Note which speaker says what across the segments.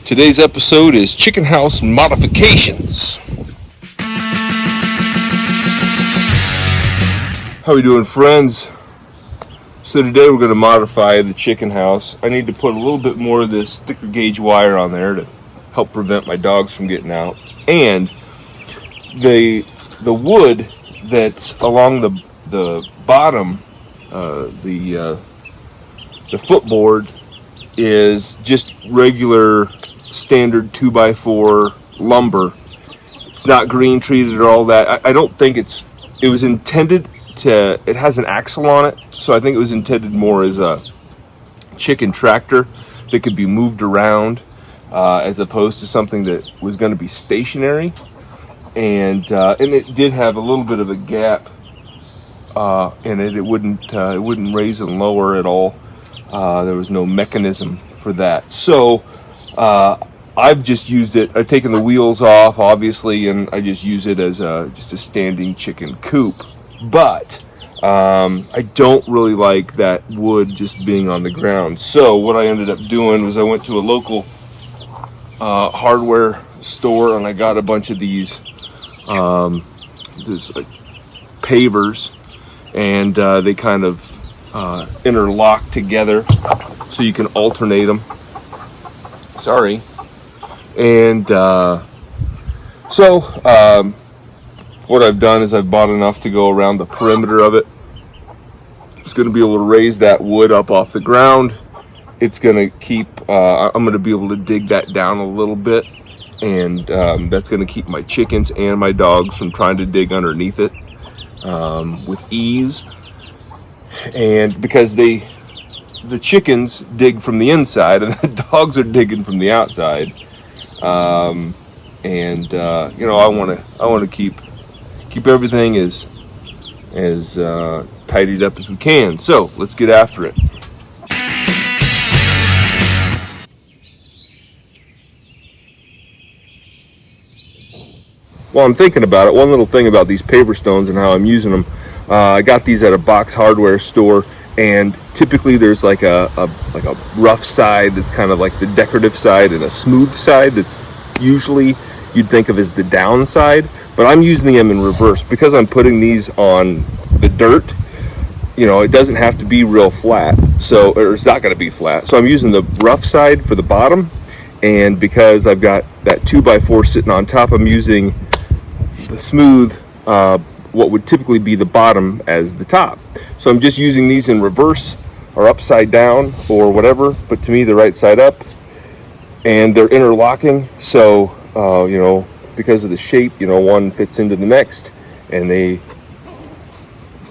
Speaker 1: Today's episode is chicken house modifications. How we doing, friends? So today we're going to modify the chicken house. I need to put a little bit more of this thicker gauge wire on there to help prevent my dogs from getting out. And the wood that's along the bottom, the footboard is just regular standard 2x4 lumber. It's not green treated or all that. I don't think it was intended to, it has an axle on it, so I think it was intended more as a chicken tractor that could be moved around as opposed to something that was going to be stationary. And it did have a little bit of a gap in it. It wouldn't raise and lower at all. There was no mechanism for that. So I've just used it. I've taken the wheels off, obviously, and I just use it as just a standing chicken coop. But I don't really like that wood just being on the ground. So what I ended up doing was I went to a local hardware store and I got a bunch of these like pavers, and they kind of interlock together so you can alternate them. Sorry. And so what I've done is I've bought enough to go around the perimeter of it. It's going to be able to raise that wood up off the ground. It's going to keep, I'm going to be able to dig that down a little bit, and that's going to keep my chickens and my dogs from trying to dig underneath it with ease. And because the chickens dig from the inside and the dogs are digging from the outside, I want to keep everything as tidied up as we can. So let's get after it. While I'm thinking about it, one little thing about these paver stones and how I'm using them. I got these at a box hardware store, and typically there's like a rough side that's kind of like the decorative side, and a smooth side that's usually you'd think of as the down side. But I'm using them in reverse because I'm putting these on the dirt. You know, it doesn't have to be real flat, or it's not going to be flat. So I'm using the rough side for the bottom, and because I've got that 2x4 sitting on top, I'm using the smooth, what would typically be the bottom as the top. So I'm just using these in reverse or upside down or whatever, but to me they're right side up, and they're interlocking. So because of the shape, one fits into the next, and they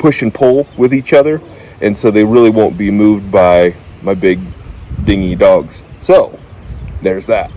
Speaker 1: push and pull with each other, and so they really won't be moved by my big dingy dogs. So there's that.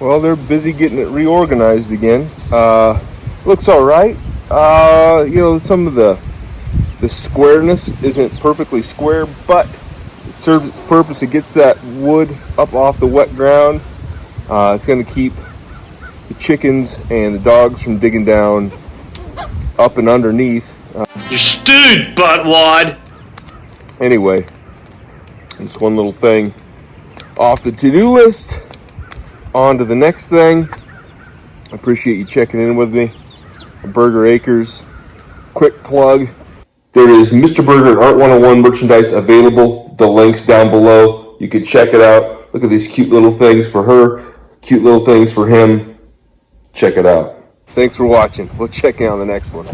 Speaker 1: Well, they're busy getting it reorganized again. Looks all right. You know, some of the squareness isn't perfectly square, but it serves its purpose. It gets that wood up off the wet ground. It's going to keep the chickens and the dogs from digging down up and underneath.
Speaker 2: You stewed, buttwad!
Speaker 1: Anyway, just one little thing off the to-do list. On to the next thing. I appreciate you checking in with me. Burger Acres. Quick plug. There is Mr. Burger Art 101 merchandise available. The link's down below. You can check it out. Look at these cute little things for her. Cute little things for him. Check it out. Thanks for watching. We'll check in on the next one.